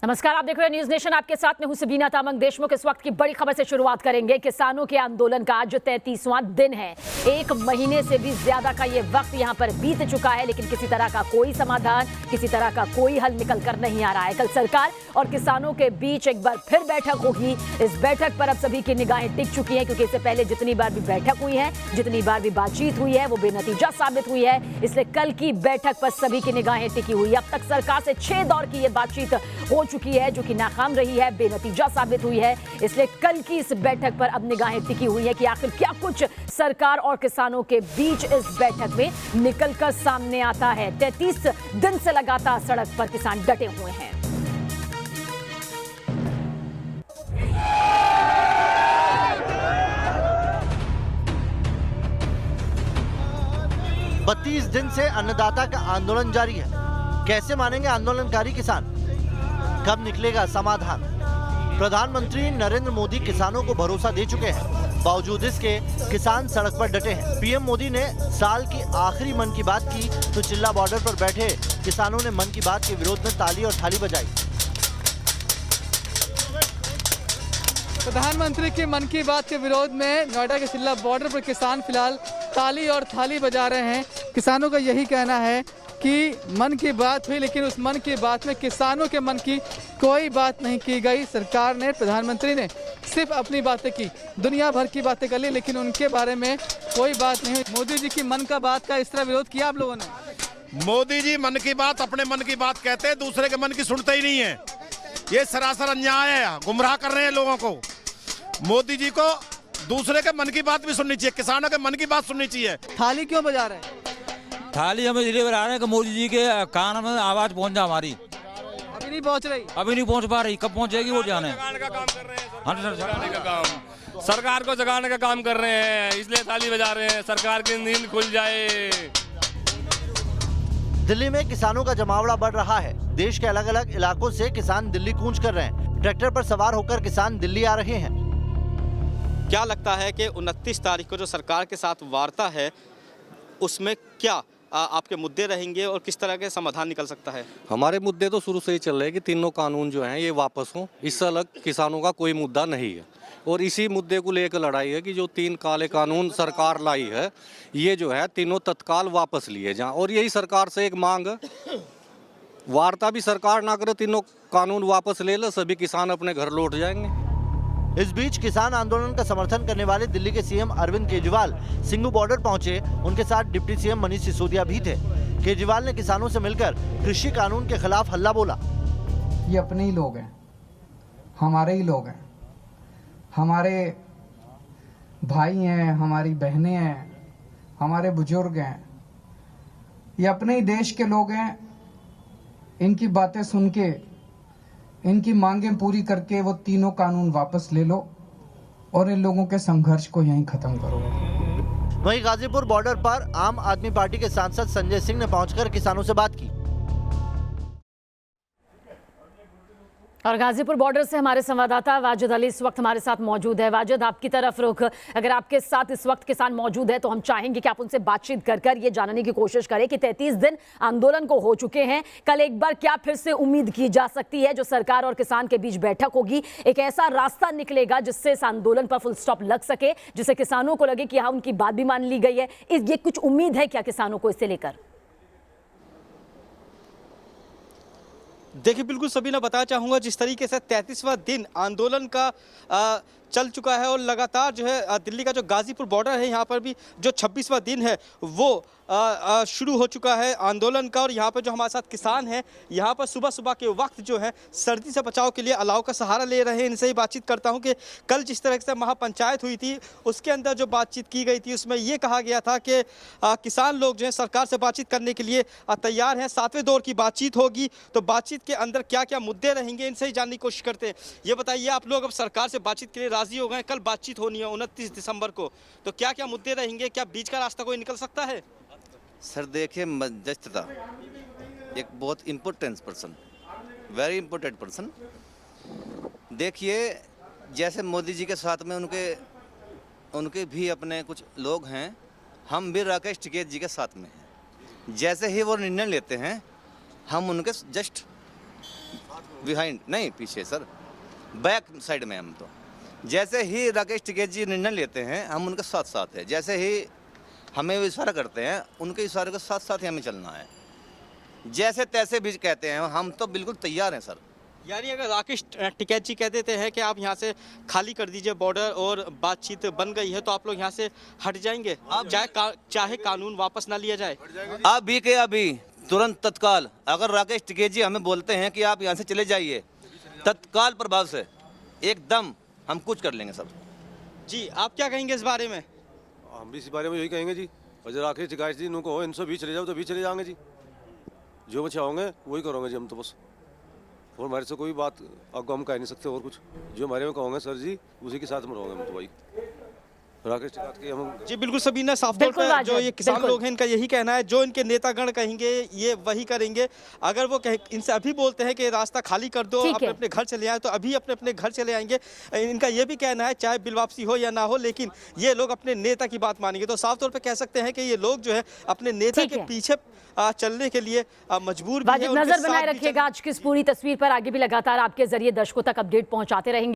नमस्कार, आप देख रहे हैं न्यूज नेशन। आपके साथ में हूं सबीना तामंग। देशमुख इस वक्त की बड़ी खबर से शुरुआत करेंगे। किसानों के आंदोलन का आज 33वां दिन है। एक महीने से भी ज्यादा का ये वक्त यहां पर बीत चुका है, लेकिन किसी तरह का कोई समाधान, किसी तरह का कोई हल निकल कर नहीं आ रहा है। कल सरकार और किसानों के बीच एक बार फिर बैठक होगी। इस बैठक पर अब सभी की निगाहें टिक चुकी हैं, क्योंकि इससे पहले जितनी बार भी बैठक हुई है, जितनी बार भी बातचीत हुई है, वो बेनतीजा साबित हुई है। इसलिए कल की बैठक पर सभी की निगाहें टिकी हुई है। अब तक सरकार से 6 दौर की ये बातचीत हो चुकी है, जो कि नाकाम रही है, बेनतीजा साबित हुई है। इसलिए कल की इस बैठक पर अब निगाहें टिकी हुई है कि आखिर क्या कुछ सरकार और किसानों के बीच इस बैठक में निकलकर सामने आता है। 33 दिन से लगातार सड़क पर किसान डटे हुए हैं। बत्तीस दिन से अन्नदाता का आंदोलन जारी है। कैसे मानेंगे आंदोलनकारी किसान? कब निकलेगा समाधान? प्रधानमंत्री नरेंद्र मोदी किसानों को भरोसा दे चुके हैं, बावजूद इसके किसान सड़क पर डटे हैं। पीएम मोदी ने साल की आखिरी मन की बात की तो चिल्ला बॉर्डर पर बैठे किसानों ने मन की बात के विरोध में ताली और थाली बजाई। प्रधानमंत्री की मन की बात के विरोध में नोएडा के चिल्ला बॉर्डर पर किसान फिलहाल ताली और थाली बजा रहे हैं। किसानों का यही कहना है कि मन की बात हुई, लेकिन उस मन की बात में किसानों के मन की कोई बात नहीं की गई। सरकार ने, प्रधानमंत्री ने सिर्फ अपनी बातें की, दुनिया भर की बातें कर ली, लेकिन उनके बारे में कोई बात नहीं हुई। मोदी जी की मन का बात का इस तरह विरोध किया आप लोगों ने? मोदी जी मन की बात अपने मन की बात कहते हैं, दूसरे के मन की सुनते ही नहीं है। ये सरासर अन्याय है, गुमराह कर रहे हैं लोगों को। मोदी जी को दूसरे के मन की बात भी सुननी चाहिए, किसानों के मन की बात सुननी चाहिए। थाली क्यों बजा रहे हैं? थाली हमें इसलिए बजा रहे हैं कि मोदी जी के कान में आवाज पहुंच जाए हमारी। अभी नहीं पहुंच रही? अभी नहीं पहुंच पा रही, कब पहुंचेगी वो जाने। सरकार को जगाने का काम कर रहे हैं, इसलिए ताली बजा रहे हैं, सरकार की नींद खुल जाए। दिल्ली में किसानों का जमावड़ा बढ़ रहा है। देश के अलग अलग इलाकों से किसान दिल्ली कूच कर रहे हैं। ट्रैक्टर पर सवार होकर किसान दिल्ली आ रहे हैं। क्या लगता है कि 29 तारीख को जो सरकार के साथ वार्ता है, उसमें क्या आपके मुद्दे रहेंगे और किस तरह के समाधान निकल सकता है? हमारे मुद्दे तो शुरू से ही चल रहे हैं कि तीनों कानून जो हैं ये वापस हों। इससे अलग किसानों का कोई मुद्दा नहीं है, और इसी मुद्दे को लेकर लड़ाई है कि जो 3 काले कानून सरकार लाई है, ये जो है तीनों तत्काल वापस लिए जाएं। और यही सरकार से एक मांग है। वार्ता भी सरकार ना करे, तीनों कानून वापस ले ले, सभी किसान अपने घर लौट जाएंगे। इस बीच किसान आंदोलन का समर्थन करने वाले दिल्ली के सीएम अरविंद केजरीवाल सिंघू बॉर्डर पहुंचे। उनके साथ डिप्टी सीएम मनीष सिसोदिया भी थे। केजरीवाल ने किसानों से मिलकर कृषि कानून के खिलाफ हल्ला बोला। ये अपने ही लोग हैं, हमारे ही लोग हैं, हमारे भाई हैं, हमारी बहनें हैं, हमारे बुजुर्ग हैं। ये अपने ही देश के लोग हैं। इनकी बातें सुन के, इनकी मांगें पूरी करके वो तीनों कानून वापस ले लो और इन लोगों के संघर्ष को यहीं खत्म करो। वहीं गाजीपुर बॉर्डर पर आम आदमी पार्टी के सांसद संजय सिंह ने पहुंचकर किसानों से बात की। और गाजीपुर बॉर्डर से हमारे संवाददाता वाजिद अली इस वक्त हमारे साथ मौजूद है। वाजिद, आपकी तरफ रुख। अगर आपके साथ इस वक्त किसान मौजूद है तो हम चाहेंगे कि आप उनसे बातचीत कर ये जानने की कोशिश करें कि 33 दिन आंदोलन को हो चुके हैं। कल एक बार क्या फिर से उम्मीद की जा सकती है, जो सरकार और किसान के बीच बैठक होगी, एक ऐसा रास्ता निकलेगा जिससे इस आंदोलन पर फुल स्टॉप लग सके, जिससे किसानों को लगे कि हाँ, उनकी बात भी मान ली गई है? ये कुछ उम्मीद है क्या किसानों को इससे लेकर? देखिए, बिल्कुल सभी ने बताना चाहूँगा, जिस तरीके से 33वां दिन आंदोलन का चल चुका है और लगातार जो है दिल्ली का जो गाजीपुर बॉर्डर है, यहाँ पर भी जो 26वां दिन है वो शुरू हो चुका है आंदोलन का। और यहाँ पर जो हमारे साथ किसान हैं, यहाँ पर सुबह सुबह के वक्त जो है सर्दी से बचाव के लिए अलाव का सहारा ले रहे हैं। इनसे ही बातचीत करता हूँ कि कल जिस तरह से महापंचायत हुई थी, उसके अंदर जो बातचीत की गई थी, उसमें ये कहा गया था कि किसान लोग जो है सरकार से बातचीत करने के लिए तैयार हैं। 7वें दौर की बातचीत होगी, तो बातचीत के अंदर क्या क्या मुद्दे रहेंगे, इनसे ही जानने की कोशिश करते हैं। ये बताइए, आप लोग अब सरकार से बातचीत के लिए राजी हो गए, कल बातचीत होनी है 29 दिसंबर को, तो क्या क्या मुद्दे रहेंगे? क्या बीच का रास्ता कोई निकल सकता है? सर देखिए, मध्यस्थता एक बहुत important person, very important person. देखिए, जैसे मोदी जी के साथ में उनके भी अपने कुछ लोग हैं, हम भी राकेश टिकैत जी के साथ में हैं। जैसे ही वो निर्णय लेते हैं, हम उनके जस्ट बिहाइंड नहीं, पीछे सर, बैक साइड में हम तो। जैसे ही राकेश टिकैत जी निर्णय लेते हैं हम उनके साथ साथ है, जैसे ही हमें वो इशारा करते हैं उनके इशारे के साथ साथ ही हमें चलना है। जैसे तैसे भी कहते हैं हम तो बिल्कुल तैयार हैं सर। यानी अगर राकेश टिकैत जी कह देते हैं कि आप यहाँ से खाली कर दीजिए बॉर्डर और बातचीत बन गई है, तो आप लोग यहाँ से हट जाएंगे, चाहे कानून वापस ना लिया जाए? अभी के अभी तुरंत तत्काल अगर राकेश टिकैत जी हमें बोलते हैं कि आप यहाँ से चले जाइए, तत्काल प्रभाव से एकदम हम कुछ कर लेंगे सब। जी आप क्या कहेंगे इस बारे में? हम भी इस बारे में यही कहेंगे जी, और जो राकेश टिकैत जी इनको हो इनसे भी चले जाओ तो भी चले जाएंगे जी, जो बच्चे होंगे वही करोगे जी हम तो बस। और हमारे से कोई बात आपको हम कह नहीं सकते, और कुछ जो हमारे में कहोगे सर जी उसी के साथ में रहोगे हम तो भाई। राकेश टिकैत के हम जी बिल्कुल सबीना, साफ तौर पर जो ये किसान लोग हैं इनका यही कहना है, जो इनके नेतागण कहेंगे ये वही करेंगे। अगर वो इनसे अभी बोलते हैं कि रास्ता खाली कर दो, अपने अपने घर चले आए, तो अभी अपने अपने घर चले आएंगे। इनका ये भी कहना है चाहे बिल वापसी हो या ना हो, लेकिन ये लोग अपने नेता की बात मानेंगे। तो साफ तौर पर कह सकते हैं कि ये लोग जो है अपने नेता के पीछे चलने के लिए मजबूर भी हैं। नजर बनाए रखिएगा आज की इस पूरी तस्वीर पर, आगे भी लगातार आपके जरिए दर्शकों तक अपडेट पहुंचाते रहेंगे।